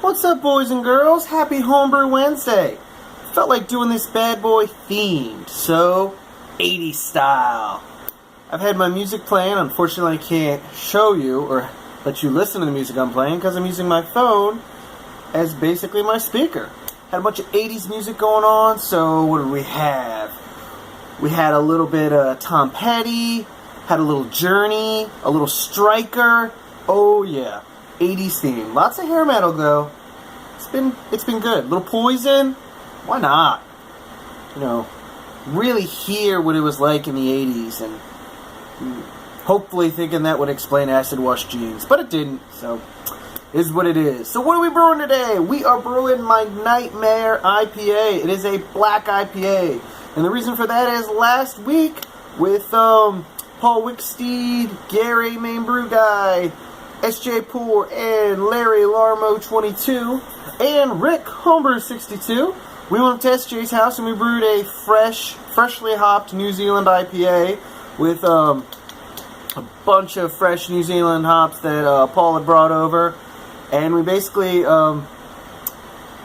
What's up, boys and girls? Happy Homebrew Wednesday. Felt like doing this bad boy themed, so 80s style. I've had my music playing. Unfortunately, I can't show you or let you listen to the music I'm playing because I'm using my phone as basically my speaker. Had a bunch of 80s music going on, so what did we have? We had a little bit of Tom Petty, had a little Journey, a little Striker. Oh yeah, 80s theme. Lots of hair metal though. It's been good. Little Poison. Why not? You know, really hear what it was like in the 80s and hopefully thinking that would explain acid wash jeans. But it didn't, so is what it is. So what are we brewing today? We are brewing my Nightmare IPA. It is a black IPA. And the reason for that is last week with Paul Wicksteed, Gary, Main Brew Guy, SJ Poor, and Larry Larmo22, and Rick Homebrew 62. We went to SJ's house and we brewed a freshly hopped New Zealand IPA with a bunch of fresh New Zealand hops that Paul had brought over. And we basically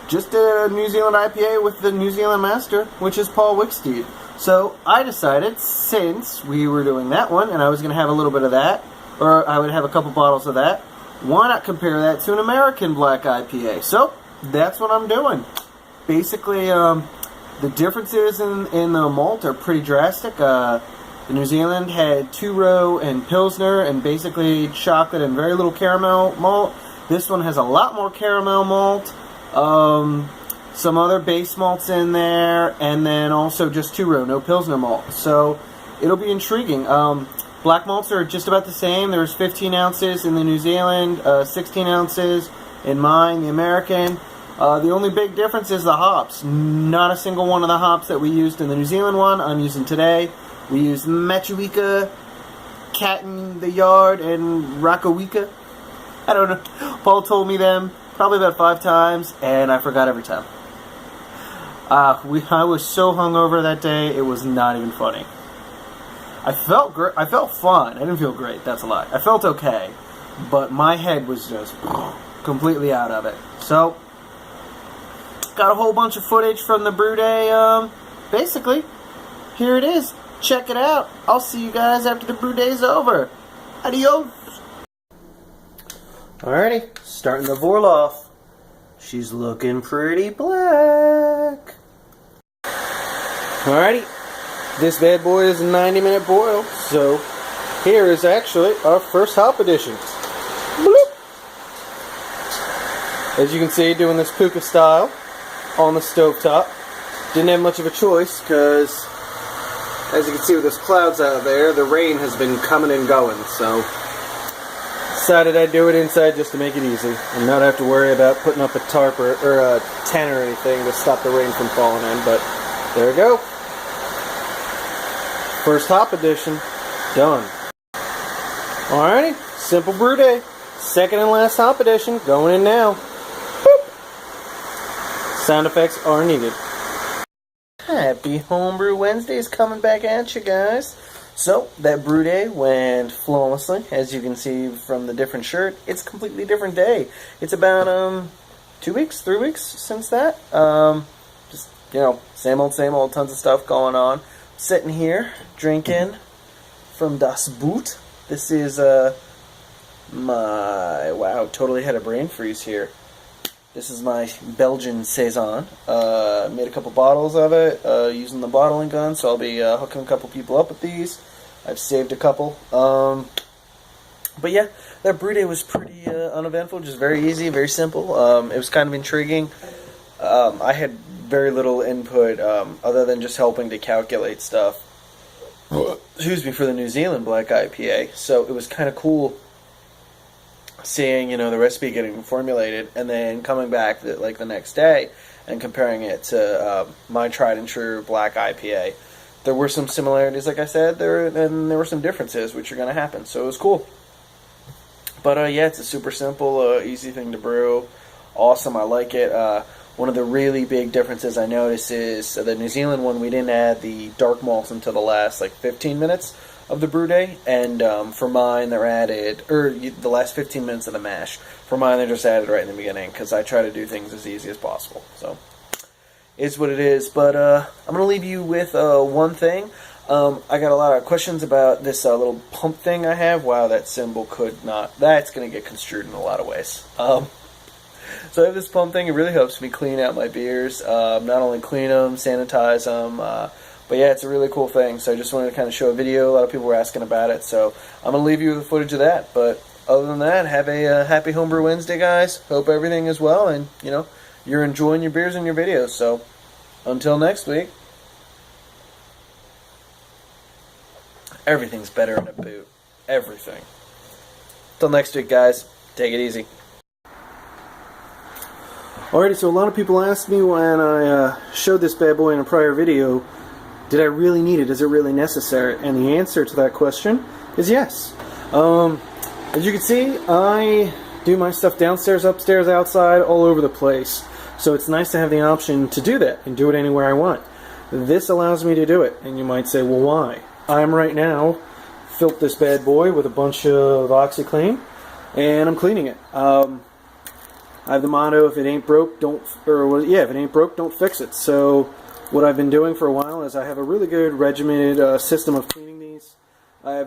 just did a New Zealand IPA with the New Zealand master, which is Paul Wicksteed. So I decided, since we were doing that one, and I was going to have a little bit of that, or I would have a couple bottles of that, why not compare that to an American black IPA? So that's what I'm doing. Basically, the differences in the malt are pretty drastic. The New Zealand had 2-row and Pilsner, and basically chocolate and very little caramel malt. This one has a lot more caramel malt, some other base malts in there, and then also just 2-row, no Pilsner malt. So it'll be intriguing. Black malts are just about the same. There's 15 ounces in the New Zealand, 16 ounces in mine, the American. The only big difference is the hops. Not a single one of the hops that we used in the New Zealand one I'm using today. We used Machuika, Cat in the Yard, and Rakawika. I don't know. Paul told me them probably about 5 times, and I forgot every time. I was so hungover that day, it was not even funny. I felt great. I felt fun. I didn't feel great. That's a lie. I felt okay, but my head was just completely out of it. So, got a whole bunch of footage from the brew day. Basically, here it is. Check it out. I'll see you guys after the brew day is over. Adios. Alrighty, starting the Vorloff. She's looking pretty black. Alrighty, this bad boy is a 90-minute boil, so here is actually our first hop addition. Bloop. As you can see, doing this puka style on the stovetop. Didn't have much of a choice because, as you can see with those clouds out there, the rain has been coming and going, so decided I'd do it inside just to make it easy and not have to worry about putting up a tarp or a tent or anything to stop the rain from falling in. But there we go. First hop addition done. Alrighty, simple brew day. Second and last hop addition going in now. Boop. Sound effects are needed. Happy Homebrew Wednesday is coming back at you guys. So, that brew day went flawlessly. As you can see from the different shirt, it's a completely different day. It's about 2 weeks, 3 weeks since that. Just, you know, same old, tons of stuff going on. Sitting here, drinking from Das Boot. This is wow, totally had a brain freeze here. This is my Belgian Saison. Made a couple bottles of it using the bottling gun, so I'll be hooking a couple people up with these. I've saved a couple. But yeah, that brew day was pretty uneventful, just very easy, very simple. It was kind of intriguing. I had very little input other than just helping to calculate stuff. Excuse me, for the New Zealand Black IPA. So it was kind of cool seeing, you know, the recipe getting formulated and then coming back the next day and comparing it to my tried and true black IPA. There were some similarities, like I said, and there were some differences, which are going to happen. So it was cool. But yeah, it's a super simple, easy thing to brew. Awesome, I like it. One of the really big differences I noticed is the New Zealand one, we didn't add the dark malts until the last 15 minutes. of the brew day, and for mine they're added, or the last 15 minutes of the mash. For mine they're just added right in the beginning, because I try to do things as easy as possible. So, it's what it is, but I'm going to leave you with one thing. I got a lot of questions about this little pump thing I have. Wow, that symbol could not, that's going to get construed in a lot of ways. So I have this pump thing. It really helps me clean out my beers. Not only clean them, sanitize them, but yeah, it's a really cool thing. So I just wanted to kind of show a video. A lot of people were asking about it, so I'm going to leave you with footage of that. But other than that, have a happy Homebrew Wednesday, guys. Hope everything is well, and, you know, you're enjoying your beers and your videos. So until next week, everything's better in a boot. Everything. Till next week, guys. Take it easy. Alrighty, so a lot of people asked me when I showed this bad boy in a prior video, did I really need it? Is it really necessary? And the answer to that question is yes. As you can see, I do my stuff downstairs, upstairs, outside, all over the place. So it's nice to have the option to do that and do it anywhere I want. This allows me to do it. And you might say, well, why? I'm right now filled this bad boy with a bunch of OxiClean, and I'm cleaning it. I have the motto, if it ain't broke, if it ain't broke, don't fix it. So what I've been doing for a while is I have a really good regimented system of cleaning these. I've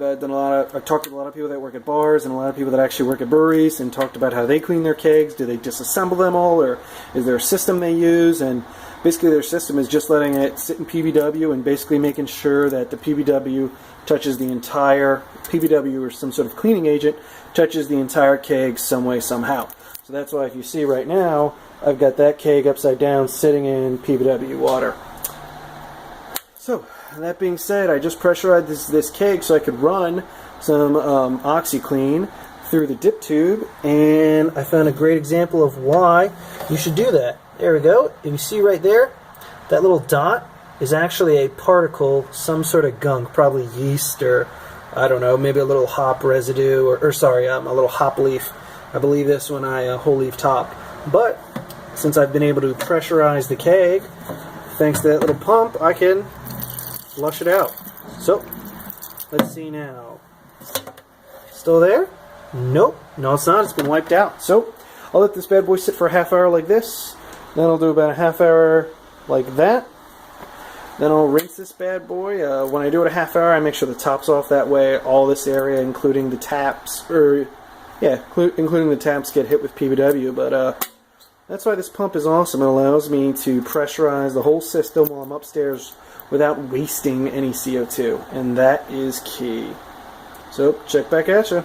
talked to a lot of people that work at bars and a lot of people that actually work at breweries and talked about how they clean their kegs. Do they disassemble them all, or is there a system they use? And basically their system is just letting it sit in PBW and basically making sure that the PBW touches the entire, PBW or some sort of cleaning agent, touches the entire keg some way, somehow. So that's why if you see right now, I've got that keg upside down sitting in PBW water. So, that being said, I just pressurized this keg so I could run some OxiClean through the dip tube, and I found a great example of why you should do that. There we go. If you see right there, that little dot is actually a particle, some sort of gunk, probably yeast or, I don't know, maybe a little hop residue, or a little hop leaf. I believe this when I whole leaf top. But since I've been able to pressurize the keg, thanks to that little pump, I can flush it out. So, let's see now. Still there? Nope. No, it's not. It's been wiped out. So, I'll let this bad boy sit for a half hour like this. Then I'll do about a half hour like that. Then I'll rinse this bad boy. When I do it a half hour, I make sure the top's off. That way, all this area, including the taps, including the taps, get hit with PBW. But that's why this pump is awesome. It allows me to pressurize the whole system while I'm upstairs without wasting any CO2, and that is key. So, check back at ya.